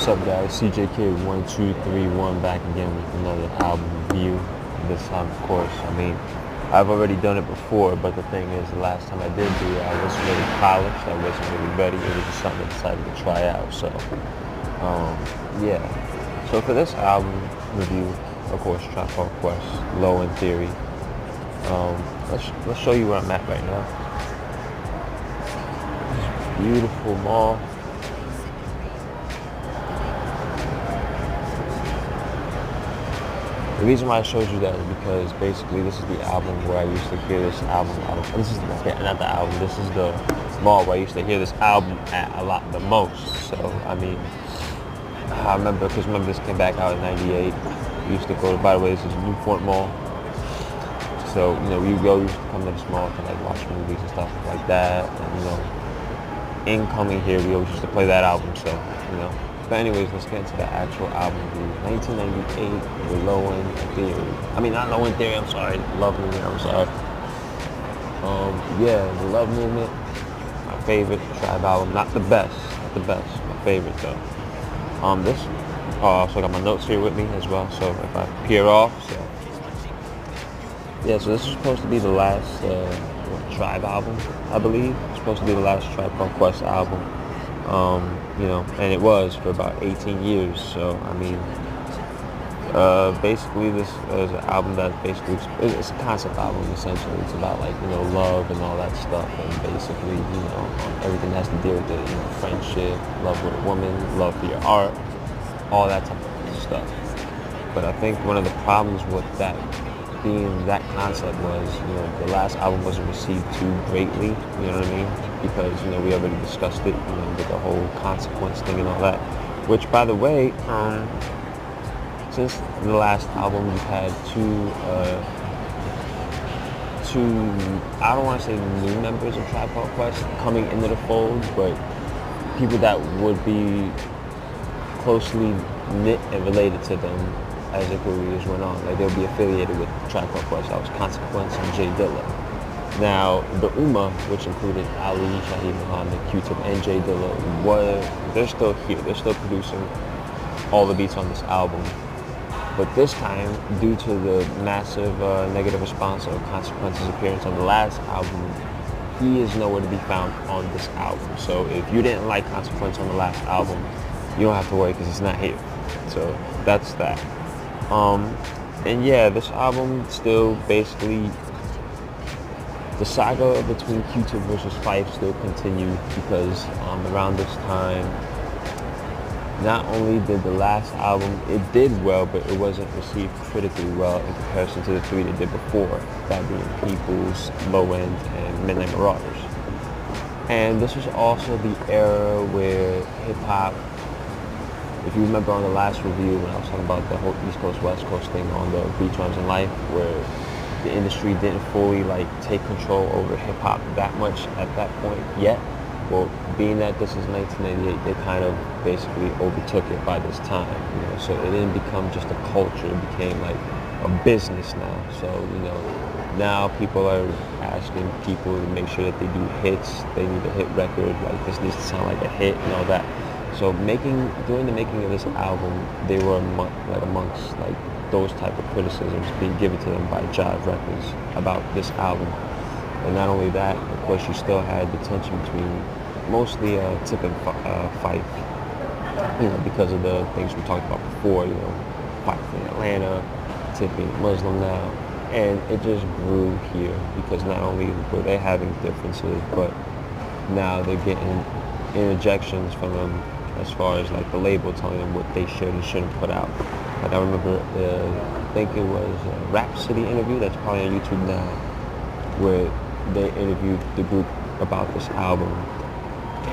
What's up, guys? CJK1231 back again with another album review. This time, of course, I've already done it before, but the thing is, the last time I did do it, I wasn't really polished, I wasn't really ready. It was just something I decided to try out. So, yeah. So for this album review, of course, Tribe Called Quest, Low in Theory. Let's show you where I'm at right now. This beautiful mall. The reason why I showed you that is because basically this is the album where I used to hear this album. This is not the album. This is the mall where I used to hear this album at a lot the most. So I remember this came back out in '98. We used to go. By the way, this is Newport Mall. So we used to come to this mall to like watch movies and stuff like that. And in coming here, we always used to play that album. So But anyways, let's get into the actual album review. 1998, the Low in Theory. Not Low in Theory, I'm sorry. Love Movement, I'm sorry. The Love Movement, my favorite Tribe album. Not the best, my favorite though. I also got my notes here with me as well, so if I peer off, so this is supposed to be the last Tribe album, I believe. It's supposed to be the last Tribe Called Quest album. And it was for about 18 years. So, basically this is an album that it's a concept album, essentially. It's about love and all that stuff, and basically, everything that has to deal with it, friendship, love with a woman, love for your art, all that type of stuff. But I think one of the problems with that being that concept was, the last album wasn't received too greatly, you know what I mean? Because, we already discussed it, with the whole consequence thing and all that. Which, by the way, since the last album, we've had two, I don't want to say new members of Tribe Called Quest coming into the fold, but people that would be closely knit and related to them as their careers went on. Like, they'll be affiliated with Tribe Called Quest. That was Consequence and Jay Dilla. Now, the Ummah, which included Ali, Shaheed Muhammad, Q-Tip, and Jay Dilla, they're still here. They're still producing all the beats on this album. But this time, due to the massive negative response of Consequence's appearance on the last album, he is nowhere to be found on this album. So if you didn't like Consequence on the last album, you don't have to worry because he's not here. So that's that. This album still basically, the saga between Q-Tip versus Phife still continued because around this time, not only did the last album, it did well, but it wasn't received critically well in comparison to the three they did before, that being Peoples, Low End, and Midnight Marauders. And this was also the era where hip-hop, if you remember on the last review when I was talking about the whole East Coast, West Coast thing on the Beats, Rhymes, and Life, where the industry didn't fully take control over hip-hop that much at that point yet. Well, being that this is 1998, they kind of basically overtook it by this time, so it didn't become just a culture, it became like a business now. So, now people are asking people to make sure that they do hits, they need a hit record, like this needs to sound like a hit and all that. So during the making of this album, they were amongst those type of criticisms being given to them by Jive Records about this album. And not only that, of course, you still had the tension between mostly Tip and Phife, because of the things we talked about before, Phife in Atlanta, Tip being Muslim now. And it just grew here because not only were they having differences, but now they're getting interjections from them as far as the label telling them what they should and shouldn't put out. I remember, I think it was a Rap City interview that's probably on YouTube now, where they interviewed the group about this album,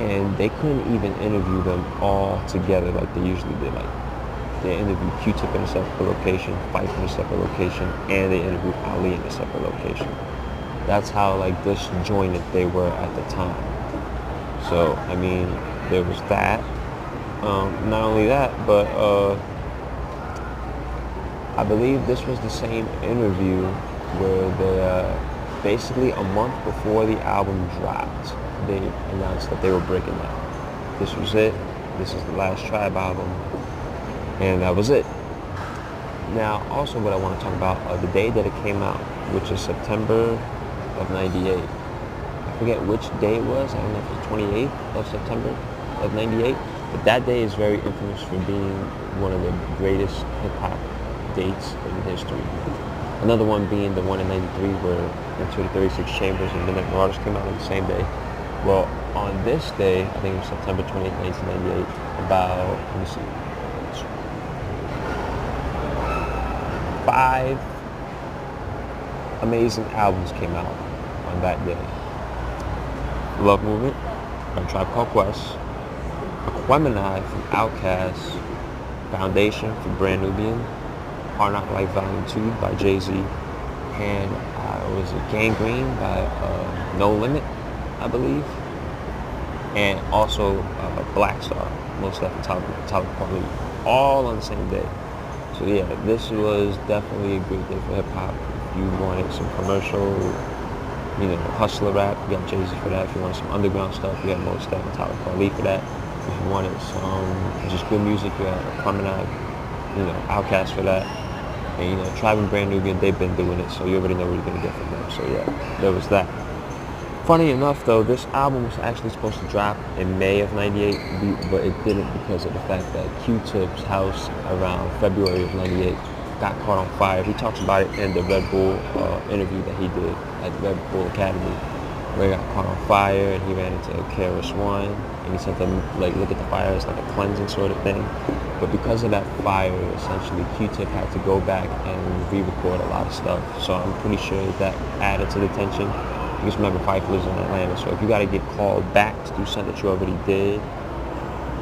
and they couldn't even interview them all together like they usually did. They interviewed Q-Tip in a separate location, Phife in a separate location, and they interviewed Ali in a separate location. That's how disjointed they were at the time. So there was that. Not only that, but I believe this was the same interview where they basically a month before the album dropped, they announced that they were breaking up. This was it. this is the last Tribe album, and that was it. Now, also what I want to talk about the day that it came out, which is September of '98. I forget which day it was. I don't know if it's 28th of September of '98, but that day is very infamous for being one of the greatest hip-hop dates in history. Another one being the one in '93 where Into the 36 Chambers and Midnight Marauders came out on the same day. Well, on this day, I think it was September 28th, 1998, about, let me see, 5 amazing albums came out on that day. Love Movement by Tribe Called Quest, Aquemini from Outkast, Foundation from Brand Nubian, Hard Knock Life Volume 2 by Jay-Z, and was it Gangrene by No Limit, I believe, and also Black Star, Most Definitely Talib Kweli, all on the same day. So yeah, this was definitely a great day for hip hop. If you wanted some commercial, hustler rap, you got Jay-Z for that. If you wanted some underground stuff, you had Most Definitely Talib Kweli for that. If you wanted some just good music, you had Aquemini, Outkast for that. And Tribe and Brand Nubian, they've been doing it, so you already know what you're gonna get from them. So yeah, there was that. Funny enough though, this album was actually supposed to drop in May of '98, but it didn't because of the fact that Q-Tip's house around February of '98 got caught on fire. He talks about it in the Red Bull interview that he did at the Red Bull Academy, where he got caught on fire and he ran into KRS-One, and he said to look at the fire as like a cleansing sort of thing. But because of that fire, essentially, Q-Tip had to go back and re-record a lot of stuff. So I'm pretty sure that added to the tension. Because remember, Phife lives in Atlanta, so if you got to get called back to do something that you already did,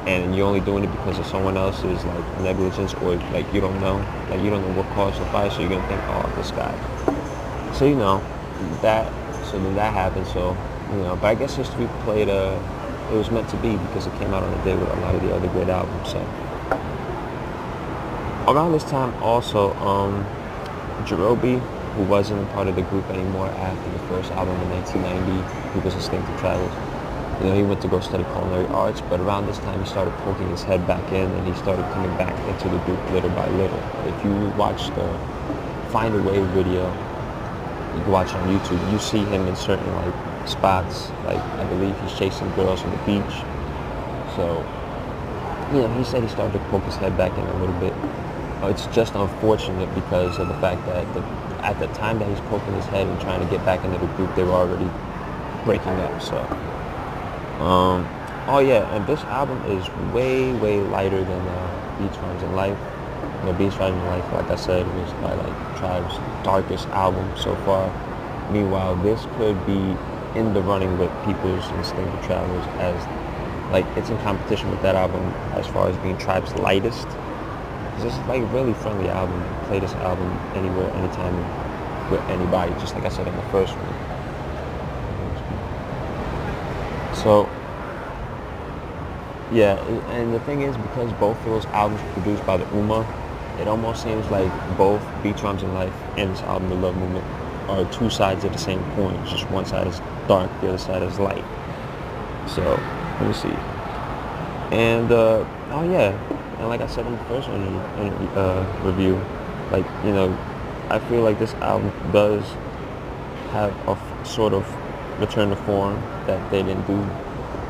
and you're only doing it because of someone else's negligence, or you don't know what caused the fire, so you're gonna think, oh, this guy. So that. So then that happened. So but I guess history played it was meant to be because it came out on a day with a lot of the other great albums. So around this time, also, Jerobi, who wasn't a part of the group anymore after the first album in 1990, he was Instinctive Travels. He went to go study culinary arts, but around this time he started poking his head back in and he started coming back into the group little by little. If you watch the Find a Way video, you can watch it on YouTube, you see him in certain spots, I believe he's chasing girls on the beach. So, he said he started to poke his head back in a little bit. It's just unfortunate because of the fact that at the time that he's poking his head and trying to get back into the group, they were already breaking up. So, and this album is way, way lighter than Beats, Rhymes, and Life. Beats, Rhymes, and Life, like I said, was probably Tribe's darkest album so far. Meanwhile, this could be in the running with People's Instinctive Travels as it's in competition with that album as far as being Tribe's lightest. It's just really friendly album. Play this album anywhere, anytime, with anybody, just like I said on the first one. So, yeah, and the thing is, because both of those albums were produced by the Ummah, it almost seems like both Beats, Rhymes, and Life and this album, The Love Movement, are two sides of the same coin. It's just one side is dark, the other side is light. So, let me see. And, and like I said in the first review, I feel like this album does have a sort of return to form that they didn't do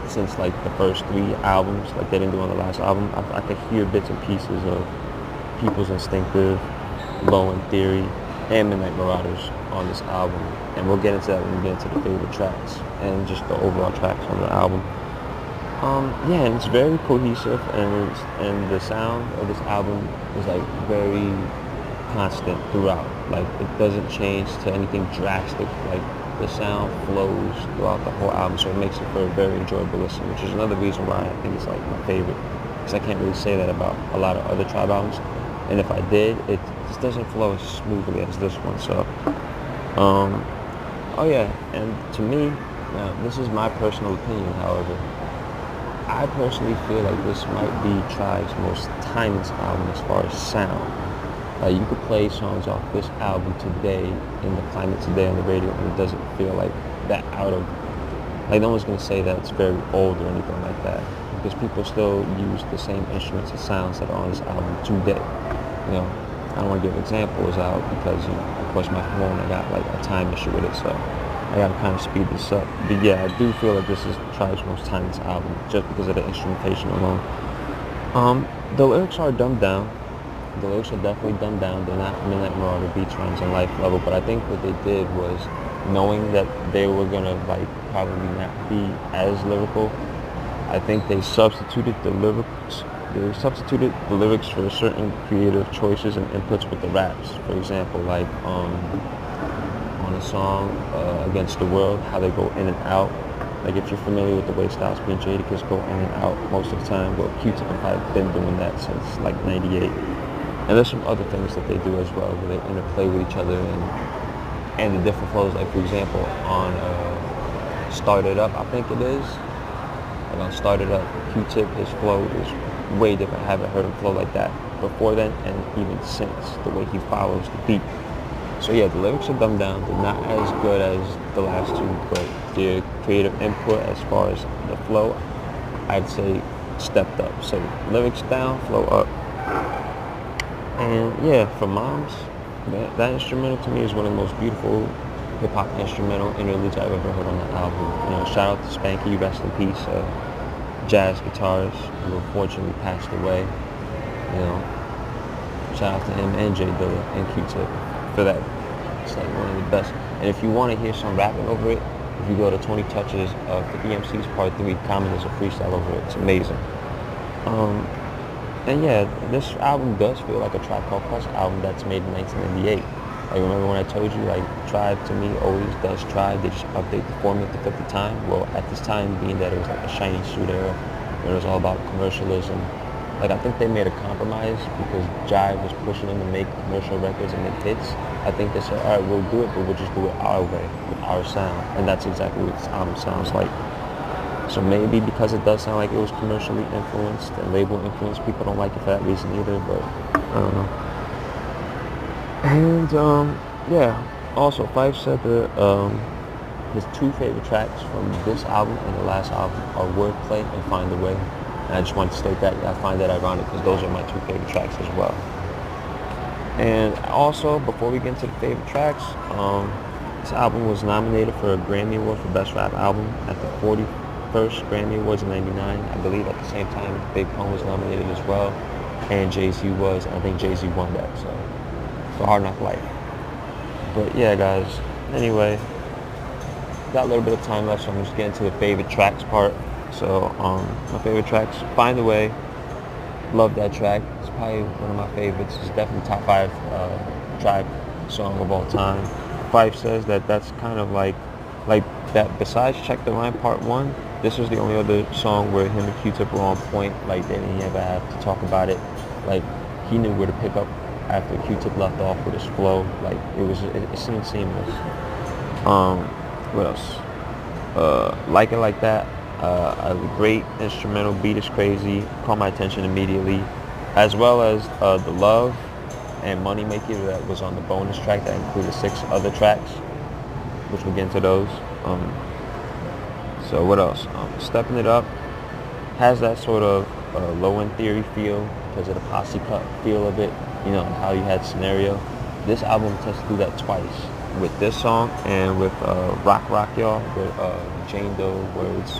since the first 3 albums, they didn't do on the last album. I could hear bits and pieces of People's Instinctive, Low End Theory, and Midnight Marauders on this album, and we'll get into that when we get into the favorite tracks and just the overall tracks on the album. And it's very cohesive, and the sound of this album is very constant throughout. It doesn't change to anything drastic. The sound flows throughout the whole album, so it makes it for a very enjoyable listen, which is another reason why I think it's my favorite, because I can't really say that about a lot of other Tribe albums, and if I did, it just doesn't flow as smoothly as this one. So and to me, now this is my personal opinion, however, I personally feel like this might be Tribe's most timeless album as far as sound. You could play songs off this album today, in the climate today on the radio, and it doesn't feel that out of, no one's going to say that it's very old or anything like that. because people still use the same instruments and sounds that are on this album today. You know, I don't want to give examples out because, of course, my phone, I got like a time issue with it, so I gotta kind of speed this up. But yeah, I do feel like this is Tribe's most timeless album just because of the instrumentation alone. The lyrics are dumbed down. The lyrics are definitely dumbed down. They're not Midnight Marauder, Beach Runs, and Life level, but I think what they did was, knowing that they were gonna like probably not be as lyrical, I think they substituted the lyrics. They substituted the lyrics for certain creative choices and inputs with the raps. For example, like on a song Against the World, how they go in and out. Like if you're familiar with the way Styles P and Jadakiss go in and out most of the time, well, Q-Tip and I've been doing that since like '98. And there's some other things that they do as well, where they interplay with each other and the different flows. Like for example, on Start It Up, I think it is. Like on Start It Up, Q-Tip, his flow is way different. I haven't heard him flow like that before then, and even since, the way he follows the beat. So yeah, the lyrics are dumbed down. They're not as good as the last two, but their creative input as far as the flow, I'd say stepped up. So lyrics down, flow up. And yeah, for Moms, that instrumental to me is one of the most beautiful hip-hop instrumental interludes I've ever heard on the album. You know, shout out to Spanky, rest in peace, jazz guitarist who unfortunately passed away. You know, shout out to him and J Dilla and Q-Tip for that. It's like one of the best. And if you want to hear some rapping over it, if you go to 20 Touches of 50 MC's Part 3, Common is a freestyle over it. It's amazing. And yeah, this album does feel like a Tribe Called Quest album that's made in 1998. Like, remember when I told you, like, Tribe to me always does Tribe. They just update the format to fit the time. Well, at this time, being that it was like a shiny suit era, where it was all about commercialism, like, I think they made a compromise because Jive was pushing them to make commercial records and make hits. I think they said, all right, we'll do it, but we'll just do it our way, with our sound. And that's exactly what this album sounds like. So maybe because it does sound like it was commercially influenced and label influenced, people don't like it for that reason either, but I don't know. And yeah, also Fife said that his two favorite tracks from this album and the last album are Wordplay and Find a Way. And I just wanted to state that. I find that ironic because those are my two favorite tracks as well. And also, before we get into the favorite tracks, this album was nominated for a Grammy Award for Best Rap Album at the 41st Grammy Awards in '99. I believe at the same time Big Pun was nominated as well, and Jay-Z was, and I think Jay-Z won that, so for Hard Knock Life. But yeah, guys, anyway, got a little bit of time left, so I'm just getting to the favorite tracks part. So, my favorite tracks, Find a Way, love that track. It's probably one of my favorites. It's definitely top 5 Tribe song of all time. Fife says that that's kind of like that, besides Check the Line Part 1, this was the only other song where him and Q-Tip were on point. Like, they didn't ever have to talk about it. Like, he knew where to pick up after Q-Tip left off with his flow. Like, it seemed seamless. What else? Like It Like That. A great instrumental, beat is crazy, caught my attention immediately, as well as The Love and Moneymaker that was on the bonus track that included 6 other tracks, which we'll get into those. So what else? Stepping It Up has that sort of Low End Theory feel because of the posse cut feel of it, you know, how you had Scenario. This album tends to do that twice, with this song and with Rock Rock Y'all, with Jane Doe words,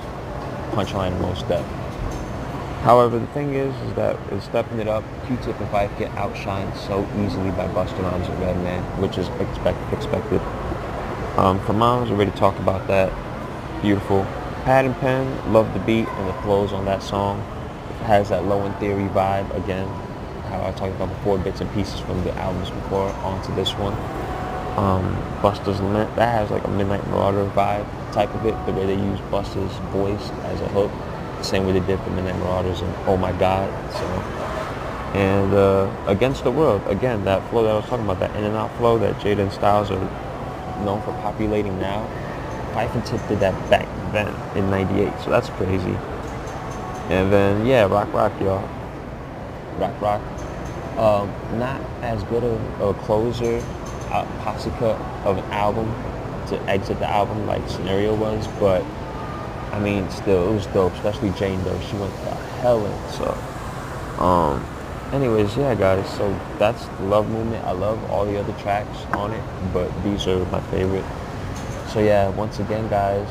Punchline, and Most Def. However, the thing is that in Stepping It Up, Q-Tip and Fife get outshined so easily by Busta Rhymes and Redman, which is expected. For Moms, we already talked about that. Beautiful. Pad and Pen, love the beat and the flows on that song. It has that Low End Theory vibe again, how I talked about before, bits and pieces from the albums before onto this one. Busta's Lament, that has like a Midnight Marauder vibe type of it, the way they use Busta's voice as a hook, the same way they did for Midnight Marauders and Oh My God. So, and Against the World, again, that flow that I was talking about, that in and out flow that Jada and Styles are known for populating now. Fife and Tip did that back then in '98, so that's crazy. And then yeah, Rock Rock Y'all, Rock Rock, not as good a closer, posse cut of an album to exit the album like Scenario was, but I mean, still, it was dope, especially Jane Doe. She went compelling. So, anyways, yeah, guys. So that's the Love Movement. I love all the other tracks on it, but these are my favorite. So yeah, once again, guys,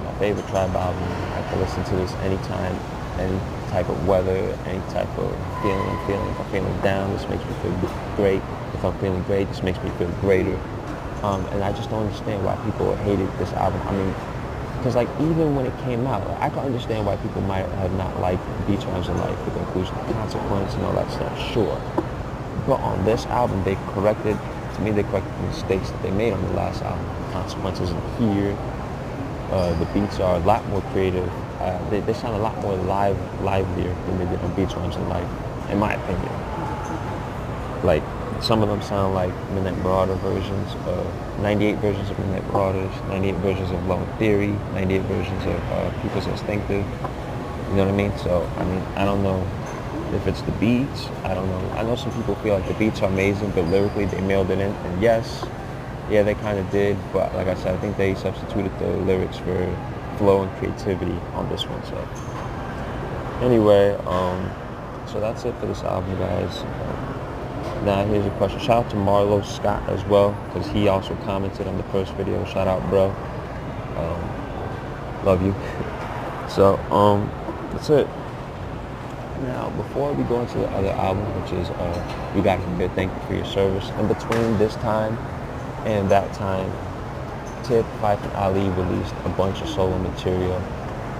my favorite Tribe album. I can listen to this anytime, any type of weather, any type of feeling I'm feeling. If I'm feeling down, this makes me feel great. If I'm feeling great, this makes me feel greater. And I just don't understand why people hated this album. I mean, because like even when it came out, I can understand why people might have not liked Beach Rhymes in Life with the inclusion of Consequence and all that stuff, sure. But on this album, they corrected the mistakes that they made on the last album. Consequences in here. The beats are a lot more creative. They sound a lot more livelier than they did on Beach Rhymes in Life, in my opinion. Like, some of them sound like Midnight Marauder versions, 98 versions of Midnight Marauders, 98 versions of Love Theory, 98 versions of People's Instinctive. You know what I mean? So, I mean, I don't know if it's the beats. I don't know. I know some people feel like the beats are amazing, but lyrically they mailed it in. And yes, yeah, they kind of did. But like I said, I think they substituted the lyrics for flow and creativity on this one. So, anyway, so that's it for this album, guys. Now here's a question. Shout out to Marlo Scott as well, because he also commented on the first video. Shout out, bro. Love you. So that's it. Now before we go into the other album, which is We Got Here, Thank You for Your Service. In between this time and that time, Tip, Fife, and Ali released a bunch of solo material,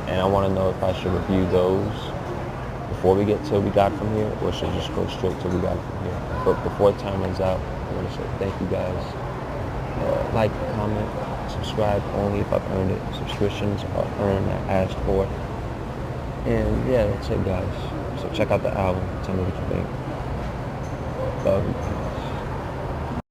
and I want to know if I should review those before we get to We Got It From Here, or should I just go straight to We Got It From Here. But before time runs out, I want to say thank you guys. Like, comment, subscribe only if I've earned it. Subscriptions are earned, not asked for. And yeah, that's it, guys. So check out the album. Tell me what you think. Love you.